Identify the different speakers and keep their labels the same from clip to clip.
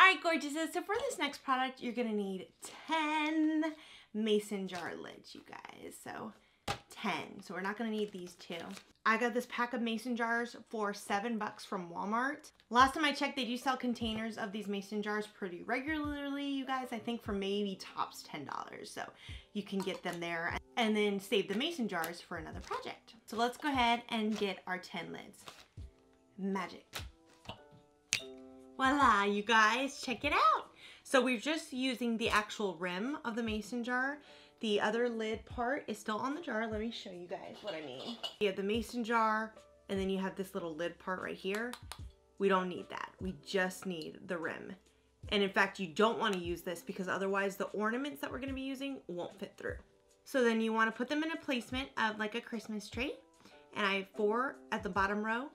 Speaker 1: Alright, gorgeouses, so for this next product, you're going to need 10 mason jar lids, you guys. So 10. So we're not going to need these 2. I got this pack of mason jars for $7 from Walmart. Last time I checked, they do sell containers of these mason jars pretty regularly, you guys. I think for maybe tops $10. So you can get them there and then save the mason jars for another project. So let's go ahead and get our 10 lids. Magic. Voila, you guys, check it out. So we're just using the actual rim of the mason jar. The other lid part is still on the jar. Let me show you guys what I mean. You have the mason jar, and then you have this little lid part right here. We don't need that. We just need the rim. And in fact, you don't want to use this because otherwise the ornaments that we're going to be using won't fit through. So then you want to put them in a placement of like a Christmas tree. And I have 4 at the bottom row,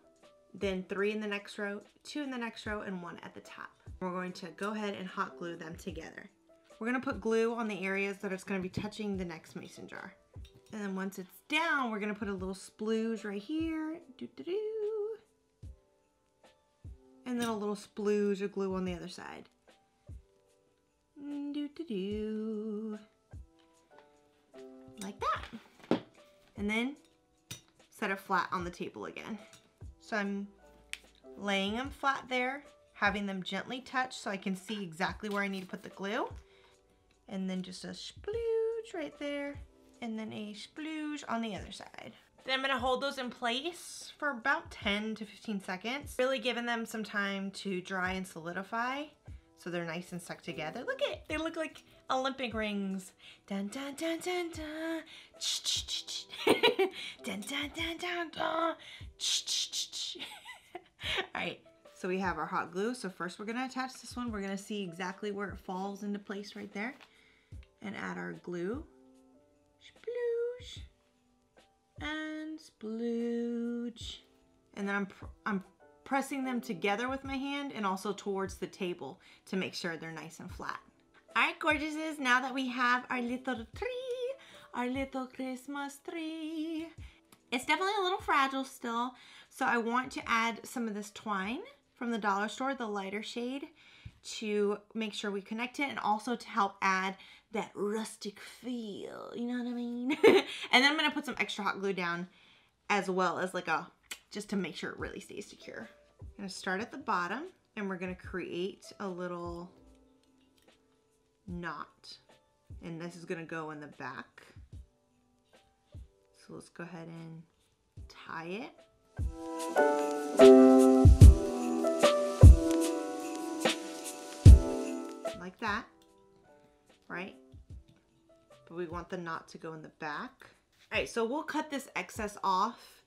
Speaker 1: then 3 in the next row, 2 in the next row, and 1 at the top. We're going to go ahead and hot glue them together. We're going to put glue on the areas that it's going to be touching the next mason jar. And then once it's down, we're going to put a little splooge right here. Doo-doo-doo. And then a little splooge of glue on the other side. Doo-doo-doo. Like that. And then set it flat on the table again. So I'm laying them flat there, having them gently touch so I can see exactly where I need to put the glue. And then just a splooge right there, and then a splooge on the other side. Then I'm gonna hold those in place for about 10 to 15 seconds, really giving them some time to dry and solidify so they're nice and stuck together. Look at it, they look like Olympic rings. Dun dun dun dun dun. Dun dun dun dun dun. Alright, so we have our hot glue. So first we're gonna attach this one. We're gonna see exactly where it falls into place right there. And add our glue. Splooge. And splooge. And then I'm pressing them together with my hand and also towards the table to make sure they're nice and flat. Alright, gorgeouses, now that we have our little tree, our little Christmas tree, it's definitely a little fragile still, so I want to add some of this twine from the dollar store, the lighter shade, to make sure we connect it and also to help add that rustic feel, you know what I mean? And then I'm gonna put some extra hot glue down as well as like just to make sure it really stays secure. I'm gonna start at the bottom and we're gonna create a little knot. And this is gonna go in the back. So let's go ahead and tie it. Like that, right? But we want the knot to go in the back. All right, so we'll cut this excess off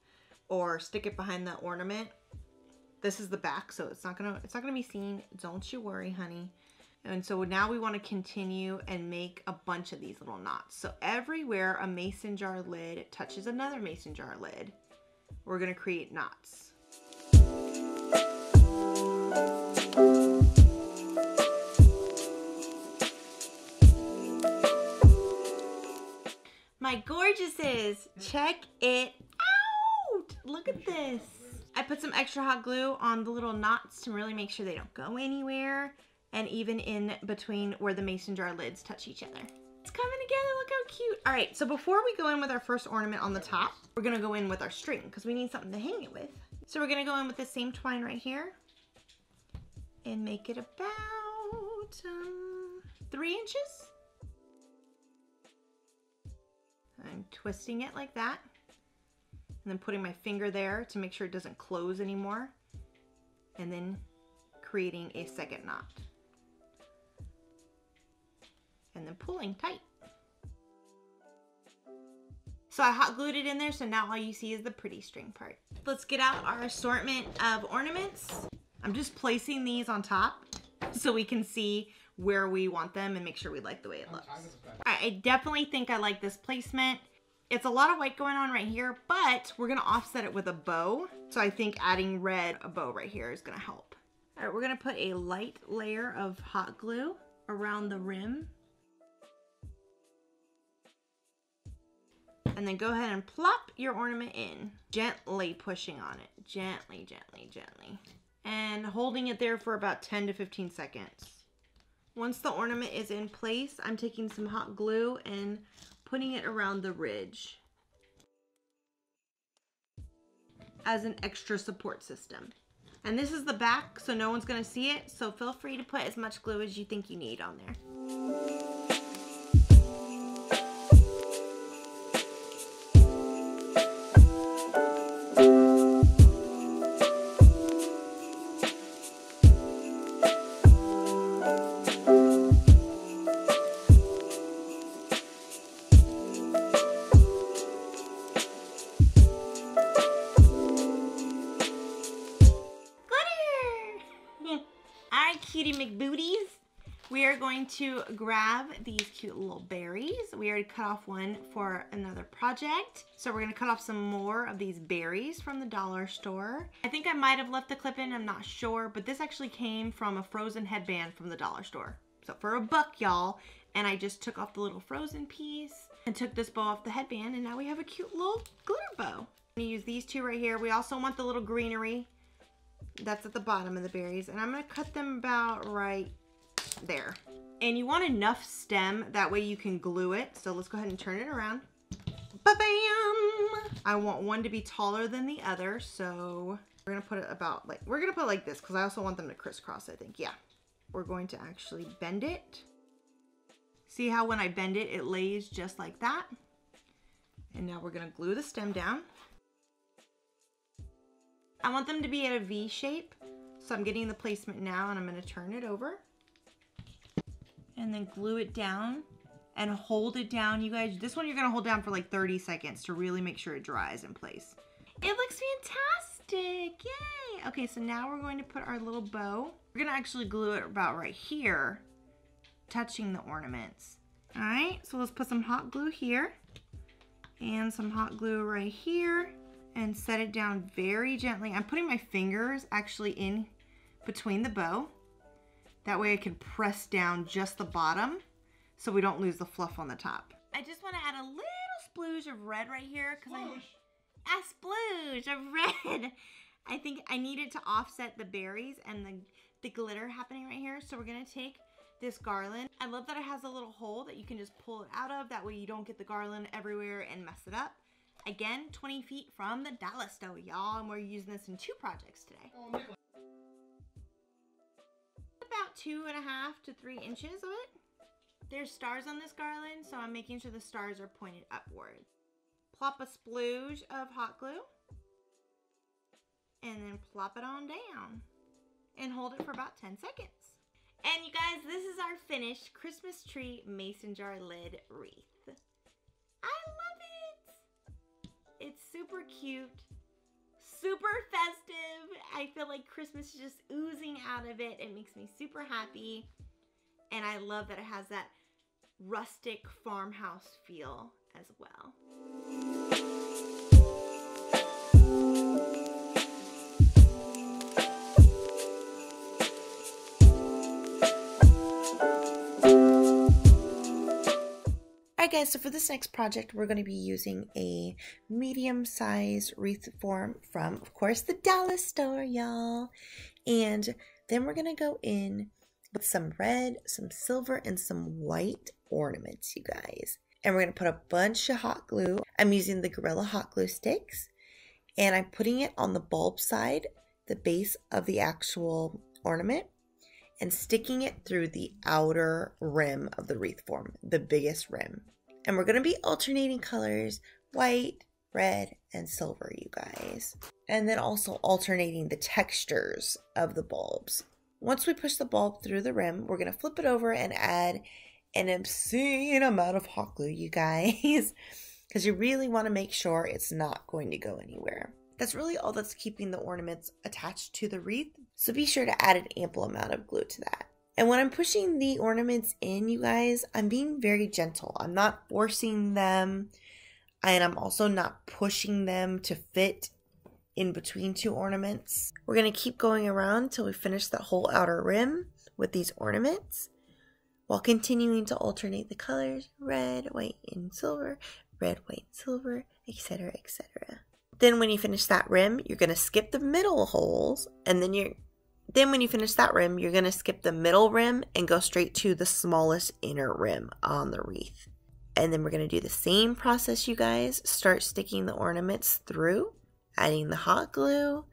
Speaker 1: or stick it behind the ornament. This is the back, so it's not gonna be seen. Don't you worry, honey. And so now we want to continue and make a bunch of these little knots. So everywhere a mason jar lid touches another mason jar lid, we're gonna create knots. My gorgeouses, check it out. Look at this. I put some extra hot glue on the little knots to really make sure they don't go anywhere, and even in between where the mason jar lids touch each other. It's coming together, look how cute. All right, so before we go in with our first ornament on the top, we're gonna go in with our string because we need something to hang it with. So we're gonna go in with the same twine right here and make it about 3 inches. I'm twisting it like that and then putting my finger there to make sure it doesn't close anymore, and then creating a second knot and then pulling tight. So I hot glued it in there, so now all you see is the pretty string part. Let's get out our assortment of ornaments. I'm just placing these on top so we can see where we want them and make sure we like the way it looks. I definitely think I like this placement. It's a lot of white going on right here, but we're gonna offset it with a bow. So I think adding a bow right here is gonna help. All right, we're gonna put a light layer of hot glue around the rim. And then go ahead and plop your ornament in, gently pushing on it. Gently, gently, gently. and holding it there for about 10 to 15 seconds. Once the ornament is in place, I'm taking some hot glue and putting it around the ridge as an extra support system. And this is the back, so no one's gonna see it, so feel free to put as much glue as you think you need on there. Cutie McBooties. We are going to grab these cute little berries. We already cut off one for another project. So we're gonna cut off some more of these berries from the dollar store. I think I might have left the clip in, I'm not sure, but this actually came from a frozen headband from the dollar store. So for $1, y'all, and I just took off the little frozen piece and took this bow off the headband, and now we have a cute little glitter bow. I'm gonna use these two right here. We also want the little greenery that's at the bottom of the berries, and I'm going to cut them about right there. And you want enough stem, that way you can glue it. So let's go ahead and turn it around. Ba-bam! I want one to be taller than the other, so we're going to put it about like, we're going to put it like this because I also want them to crisscross, I think. Yeah. We're going to actually bend it. See how when I bend it, it lays just like that. And now we're going to glue the stem down. I want them to be at a V shape, so I'm getting the placement now, and I'm going to turn it over and then glue it down and hold it down. You guys, this one you're going to hold down for like 30 seconds to really make sure it dries in place. It looks fantastic. Yay. Okay, so now we're going to put our little bow. We're going to actually glue it about right here, touching the ornaments. All right, so let's put some hot glue here and some hot glue right here. And set it down very gently. I'm putting my fingers actually in between the bow. That way I can press down just the bottom so we don't lose the fluff on the top. I just want to add a little splooge of red right here because a splooge of red. I think I need it to offset the berries and the glitter happening right here. So we're going to take this garland. I love that it has a little hole that you can just pull it out of. That way you don't get the garland everywhere and mess it up. Again, 20 feet from the dollar store, y'all, and we're using this in 2 projects today. About 2.5 to 3 inches of it. There's stars on this garland, so I'm making sure the stars are pointed upward. Plop a splooge of hot glue, and then plop it on down, and hold it for about 10 seconds. And you guys, this is our finished Christmas tree mason jar lid wreath. I love it. It's super cute, super festive. I feel like Christmas is just oozing out of it. It makes me super happy. And I love that it has that rustic farmhouse feel as well. Alright guys, so for this next project, we're going to be using a medium-sized wreath form from, of course, the dollar store, y'all. And then we're going to go in with some red, some silver, and some white ornaments, you guys. And we're going to put a bunch of hot glue. I'm using the Gorilla Hot Glue Sticks. And I'm putting it on the bulb side, the base of the actual ornament, and sticking it through the outer rim of the wreath form, the biggest rim. And we're going to be alternating colors, white, red, and silver, you guys. And then also alternating the textures of the bulbs. Once we push the bulb through the rim, we're going to flip it over and add an obscene amount of hot glue, you guys. Because you really want to make sure it's not going to go anywhere. That's really all that's keeping the ornaments attached to the wreath. So be sure to add an ample amount of glue to that. And when I'm pushing the ornaments in, you guys, I'm being very gentle. I'm not forcing them, and I'm also not pushing them to fit in between 2 ornaments. We're going to keep going around till we finish the whole outer rim with these ornaments, while continuing to alternate the colors, red, white, and silver, red, white, silver, etc., etc. Then when you finish that rim, you're going to skip the middle holes, and then you're Then when you finish that rim, you're going to skip the middle rim and go straight to the smallest inner rim on the wreath. And then we're going to do the same process, you guys. Start sticking the ornaments through, adding the hot glue,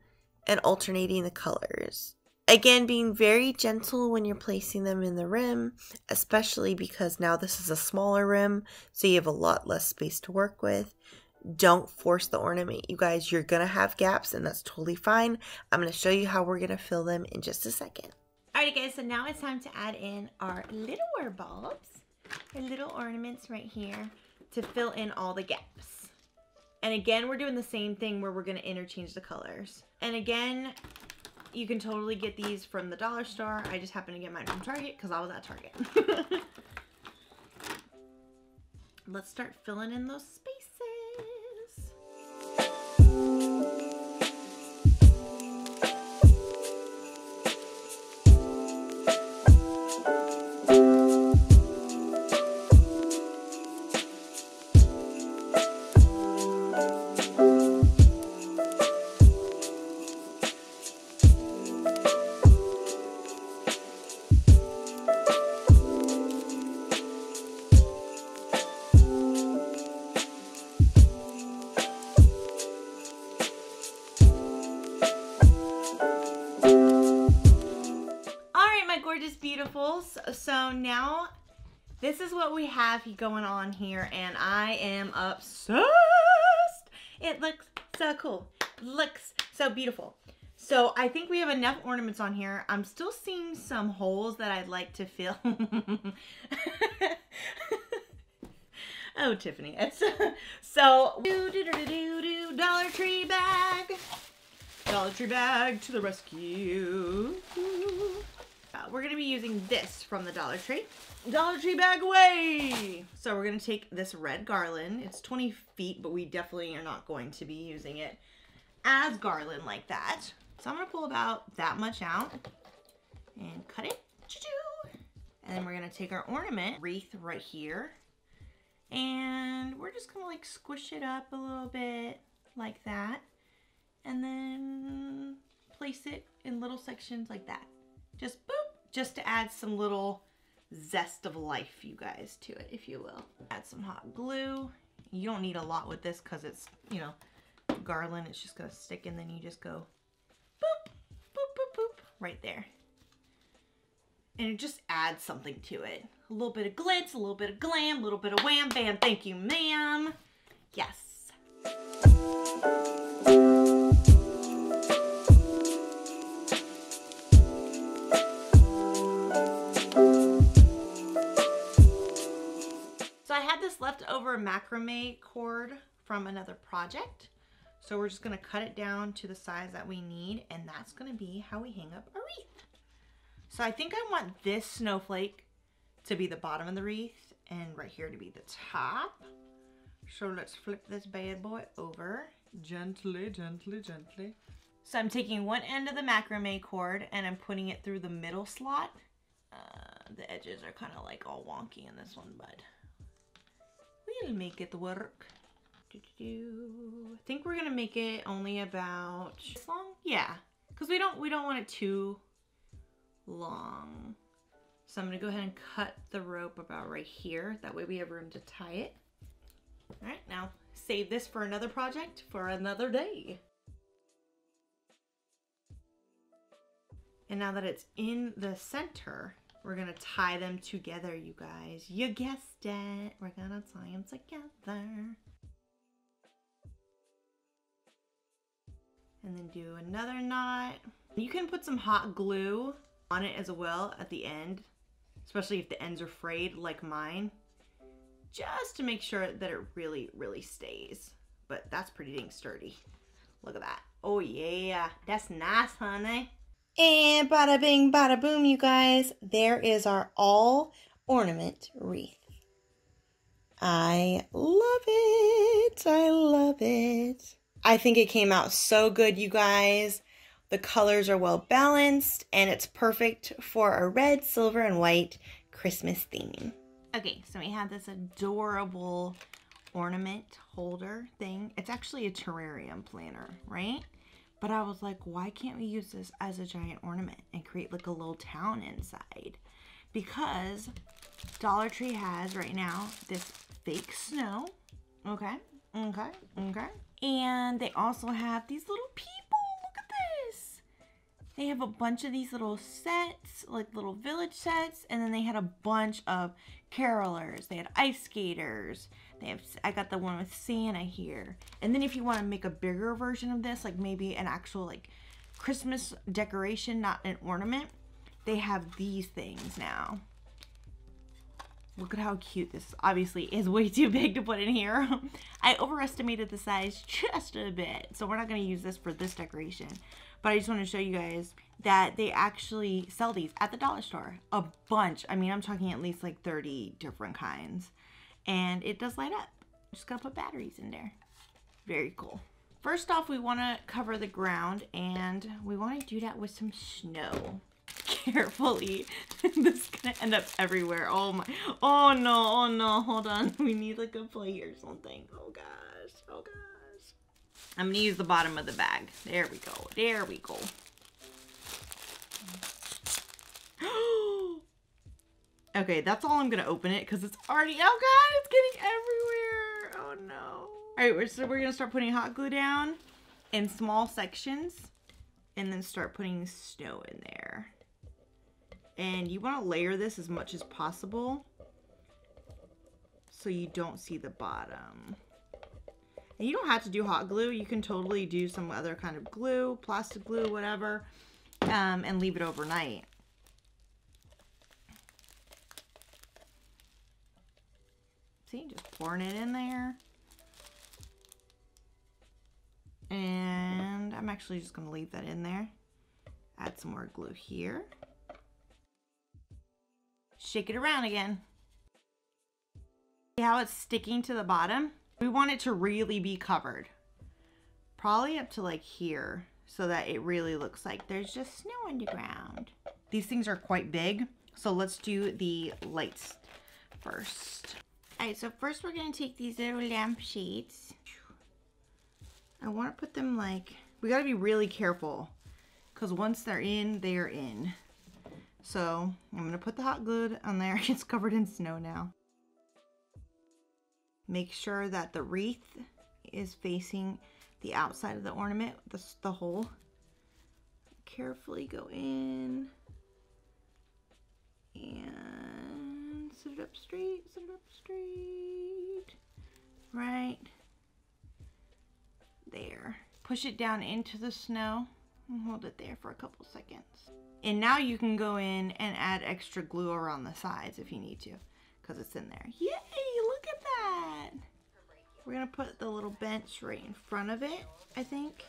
Speaker 1: and alternating the colors. Again, being very gentle when you're placing them in the rim, especially because now this is a smaller rim, so you have a lot less space to work with. Don't force the ornament, you guys. You're going to have gaps, and that's totally fine. I'm going to show you how we're going to fill them in just a second. Alrighty, guys, so now it's time to add in our littler bulbs, our little ornaments right here, to fill in all the gaps. And again, we're doing the same thing where we're going to interchange the colors. And again, you can totally get these from the dollar store. I just happened to get mine from Target because I was at Target. Let's start filling in those spaces. Gorgeous beautifuls. So now this is what we have going on here, and I am obsessed. It looks so cool. It looks so beautiful. So I think we have enough ornaments on here. I'm still seeing some holes that I'd like to fill. Oh, Tiffany. It's so Dollar Tree bag. Dollar Tree bag to the rescue. We're going to be using this from the Dollar Tree. Dollar Tree bag away! So we're going to take this red garland. It's 20 feet, but we definitely are not going to be using it as garland like that. So I'm going to pull about that much out and cut it. And then we're going to take our ornament wreath right here. And we're just going to like squish it up a little bit like that. And then place it in little sections like that. Just boop. Just to add some little zest of life, you guys, to it, if you will. Add some hot glue. You don't need a lot with this because it's, you know, garland. It's just going to stick, and then you just go boop, boop, boop, boop, right there. And it just adds something to it. A little bit of glitz, a little bit of glam, a little bit of wham bam. Thank you, ma'am. Yes. Leftover macrame cord from another project, so we're just going to cut it down to the size that we need, and that's going to be how we hang up a wreath. So I think I want this snowflake to be the bottom of the wreath and right here to be the top. So let's flip this bad boy over gently, gently, gently. So I'm taking one end of the macrame cord and I'm putting it through the middle slot. The edges are kind of like all wonky in this one, but we'll make it work. I think we're gonna make it only about this long. Yeah, because we don't want it too long. So I'm gonna go ahead and cut the rope about right here. That way we have room to tie it. All right, now save this for another project for another day. And now that it's in the center, we're gonna tie them together, you guys. You guessed it. We're gonna tie them together. And then do another knot. You can put some hot glue on it as well at the end, especially if the ends are frayed like mine, just to make sure that it really, really stays. But that's pretty dang sturdy. Look at that. Oh yeah, that's nice, honey. And bada bing, bada boom, you guys. There is our all ornament wreath. I love it. I love it. I think it came out so good, you guys. The colors are well balanced and it's perfect for a red, silver, and white Christmas theme. Okay, so we have this adorable ornament holder thing. It's actually a terrarium planner, right? But I was like, why can't we use this as a giant ornament and create like a little town inside? Because Dollar Tree has right now this fake snow. Okay. And they also have these little people. Look at this. They have a bunch of these little sets, like little village sets. And then they had a bunch of carolers. They had ice skaters. I got the one with Santa here. And then if you want to make a bigger version of this, like maybe an actual like Christmas decoration, not an ornament, they have these things now. Look at how cute this obviously is. Way too big to put in here. I overestimated the size just a bit, so we're not going to use this for this decoration. But I just want to show you guys that they actually sell these at the dollar store. A bunch. I mean, I'm talking at least like 30 different kinds. And it does light up. Just gotta put batteries in there. Very cool. First off, we want to cover the ground, and we want to do that with some snow. Carefully. This is gonna end up everywhere. Oh my. Oh no, hold on. We need like a plate or something. Oh gosh. I'm gonna use the bottom of the bag. There we go. Okay, that's all I'm gonna open it because it's already, oh god, it's getting everywhere. Oh no. All right, so we're gonna start putting hot glue down in small sections and then start putting snow in there. And you want to layer this as much as possible so you don't see the bottom. And you don't have to do hot glue. You can totally do some other kind of glue, plastic glue, whatever, and leave it overnight. See, just pouring it in there. And I'm actually just going to leave that in there. Add some more glue here. Shake it around again. See how it's sticking to the bottom? We want it to really be covered. Probably up to like here, so that it really looks like there's just snow on the ground. These things are quite big, so let's do the lights first. Alright, so first we're going to take these little lamp shades. I want to put them like, we got to be really careful, because once they're in, they are in. So I'm going to put the hot glue on there. It's covered in snow now. Make sure that the wreath is facing the outside of the ornament, the hole. Carefully go in and sit it up straight, right there. Push it down into the snow and hold it there for a couple seconds. And now you can go in and add extra glue around the sides if you need to, because it's in there. Yay, look at that. We're going to put the little bench right in front of it, I think.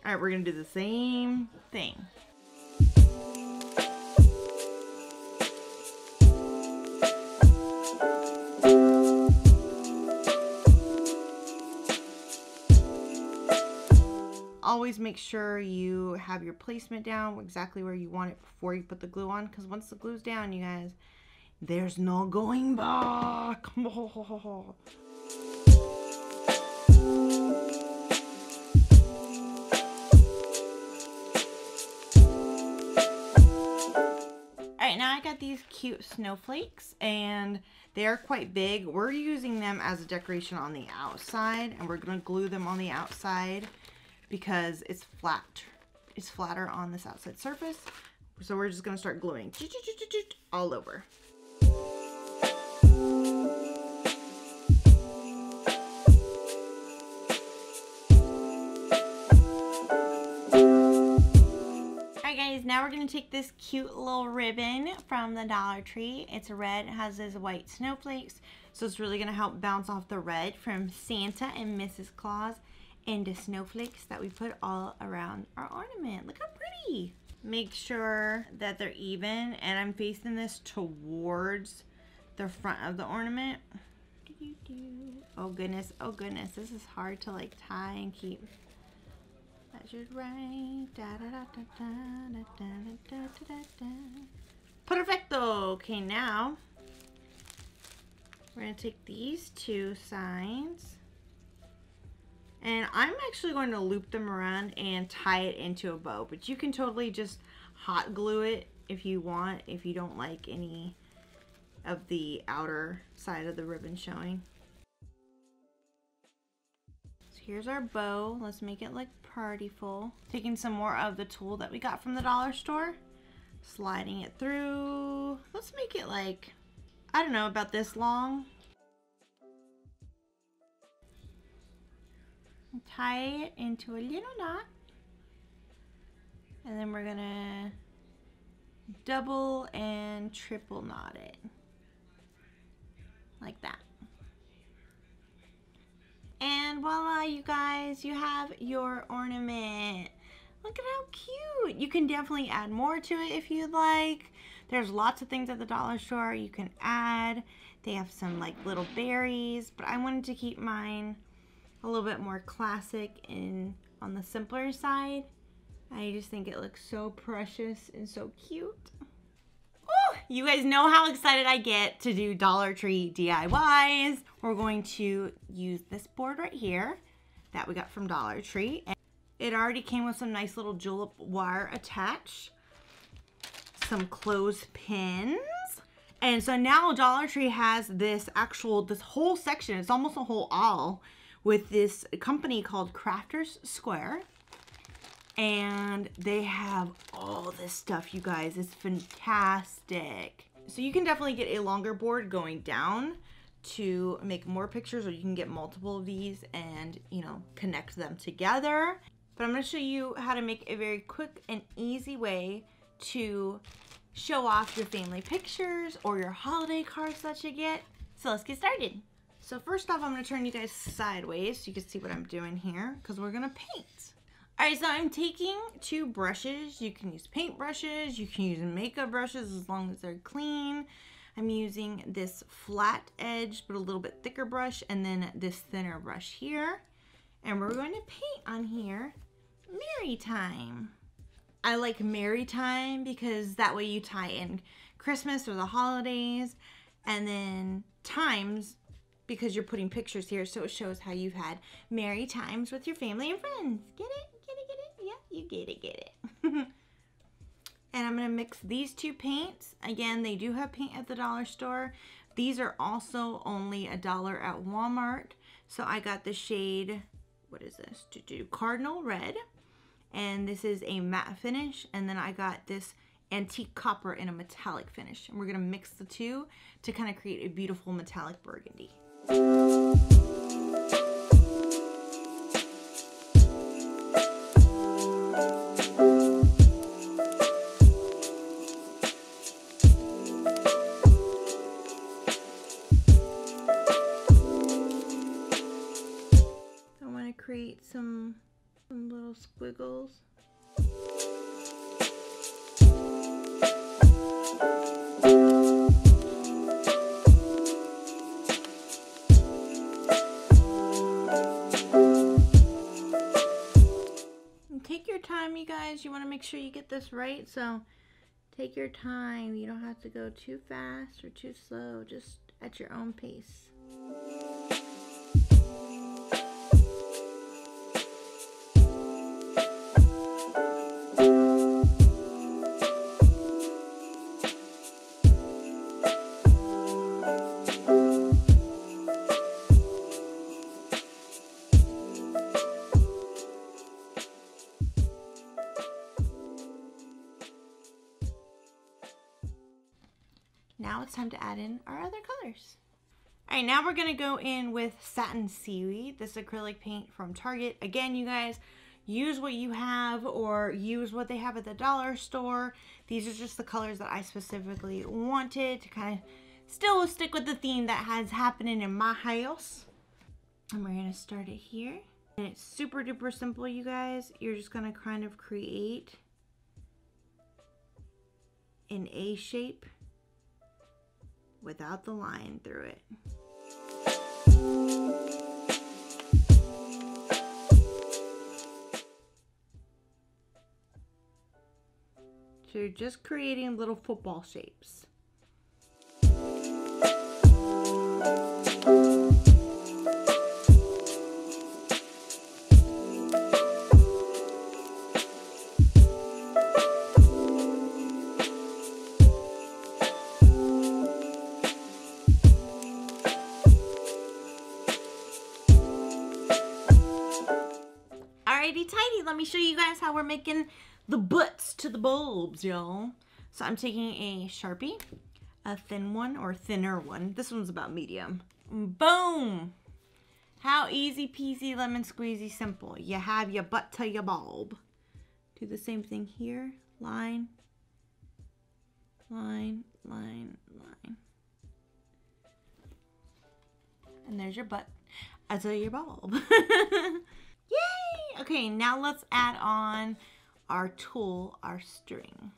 Speaker 1: All right, we're going to do the same thing. Always make sure you have your placement down exactly where you want it before you put the glue on, because once the glue's down, you guys, there's no going back. Alright, now I got these cute snowflakes, and they're quite big. We're using them as a decoration on the outside, and we're going to glue them on the outside because it's flat. It's flatter on this outside surface. So we're just going to start gluing all over. Alright guys, now we're going to take this cute little ribbon from the Dollar Tree. It's red, it has those white snowflakes. So it's really going to help bounce off the red from Santa and Mrs. Claus into snowflakes that we put all around our ornament. Look how pretty. Make sure that they're even, and I'm facing this towards the front of the ornament. Oh goodness, this is hard to like tie and keep measured right. Perfecto. Okay, now we're gonna take these two signs And I'm actually going to loop them around and tie it into a bow, but you can totally just hot glue it if you want, if you don't like any of the outer side of the ribbon showing. So here's our bow. Let's make it look partyful. Taking some more of the tulle that we got from the dollar store, sliding it through. Let's make it like, I don't know, about this long. Tie it into a little knot, and then we're gonna double and triple knot it like that. And voila, you guys, you have your ornament. Look at how cute. You can definitely add more to it if you'd like. There's lots of things at the dollar store you can add. They have some like little berries, but I wanted to keep mine a little bit more classic and on the simpler side. I just think it looks so precious and so cute. Ooh, you guys know how excited I get to do Dollar Tree DIYs. We're going to use this board right here that we got from Dollar Tree. And it already came with some nice little julep wire attached, some clothespins. And so now Dollar Tree has this whole section, it's almost a whole aisle, with this company called Crafters Square. And they have all this stuff, you guys. It's fantastic. So you can definitely get a longer board going down to make more pictures, or you can get multiple of these and, you know, connect them together. But I'm going to show you how to make a very quick and easy way to show off your family pictures or your holiday cards that you get. So let's get started. So first off, I'm going to turn you guys sideways so you can see what I'm doing here, because we're going to paint. Alright, so I'm taking 2 brushes. You can use paint brushes, you can use makeup brushes as long as they're clean. I'm using this flat edge but a little bit thicker brush, and then this thinner brush here. And we're going to paint on here Merry Time. I like Merry Time because that way you tie in Christmas or the holidays, and then Times because you're putting pictures here, so it shows how you've had merry times with your family and friends. Get it? Get it? Get it? Yeah, you get it. Get it. And I'm going to mix these 2 paints. Again, they do have paint at the dollar store. These are also only $1 at Walmart. So I got the shade, what is this? Cardinal Red. And this is a matte finish. And then I got this antique copper in a metallic finish. And we're going to mix the 2 to kind of create a beautiful metallic burgundy. So I want to create some little squiggles. Take your time, you guys. You want to make sure you get this right, so take your time. You don't have to go too fast or too slow, just at your own pace. Now it's time to add in our other colors. All right, now we're gonna go in with Satin Seaweed, this acrylic paint from Target. Again, you guys, use what you have or use what they have at the dollar store. These are just the colors that I specifically wanted to kind of still stick with the theme that has happening in my house. And we're gonna start it here. And it's super duper simple, you guys. You're just gonna kind of create an A shape without the line through it. So you're just creating little football shapes. tighty. Let me show you guys how we're making the butts to the bulbs, y'all. So I'm taking a Sharpie, a thin one or thinner one. This one's about medium. Boom. How easy peasy lemon squeezy simple. You have your butt to your bulb. Do the same thing here. Line, line, line, line. And there's your butt to your bulb. Yay! Okay, now let's add on our tulle, our string.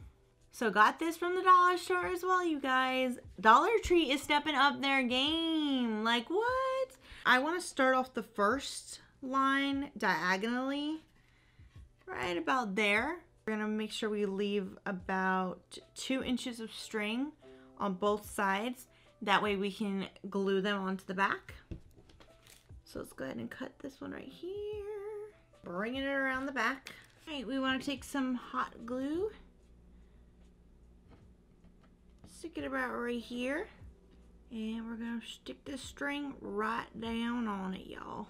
Speaker 1: So got this from the dollar store as well, you guys. Dollar Tree is stepping up their game. Like what? I want to start off the first line diagonally, right about there. We're gonna make sure we leave about 2 inches of string on both sides. That way we can glue them onto the back. So let's go ahead and cut this one right here. Bringing it around the back. All right, we want to take some hot glue. Stick it about right here. And we're going to stick this string right down on it, y'all.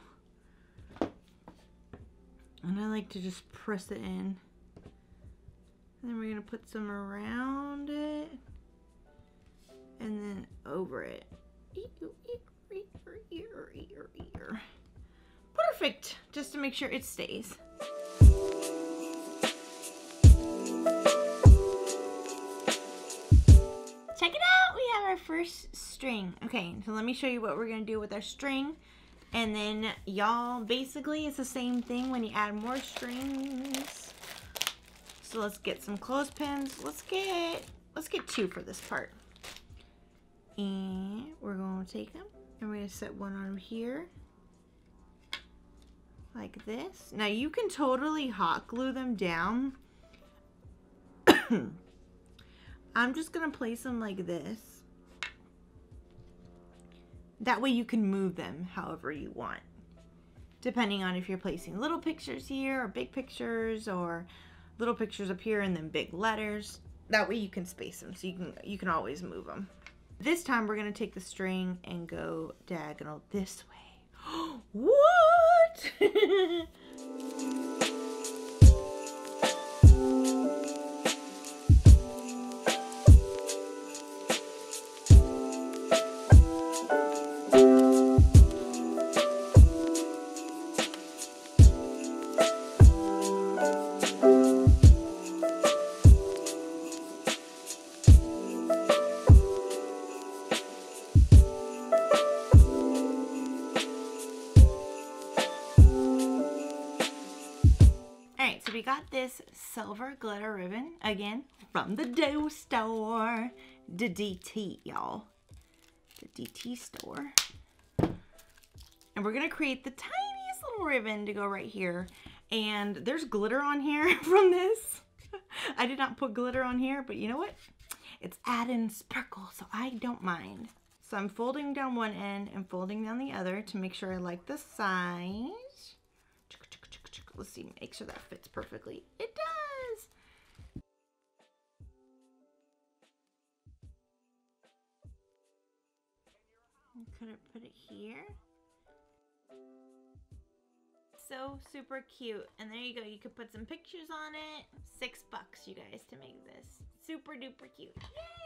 Speaker 1: And I like to just press it in. And then we're going to put some around it. And then over it. Perfect, just to make sure it stays. Check it out, we have our first string. Okay, so let me show you what we're gonna do with our string. And then y'all, basically it's the same thing when you add more strings. So let's get some clothespins. Let's get 2 for this part. And we're gonna take them and we're gonna set one on here. Like this. Now you can totally hot glue them down. I'm just gonna place them like this. That way you can move them however you want. Depending on if you're placing little pictures here or big pictures or little pictures up here and then big letters. That way you can space them so you can always move them. This time we're gonna take the string and go diagonal this way. What? We got this silver glitter ribbon, again, from the dough store. The DT, y'all. The DT store. And we're going to create the tiniest little ribbon to go right here. And there's glitter on here from this. I did not put glitter on here, but you know what? It's adding sparkle, so I don't mind. So I'm folding down one end and folding down the other to make sure I like the size. Let's see, make sure that fits perfectly. It does! Could I put it here? So super cute. And there you go. You could put some pictures on it. $6, you guys, to make this. Super duper cute. Yay!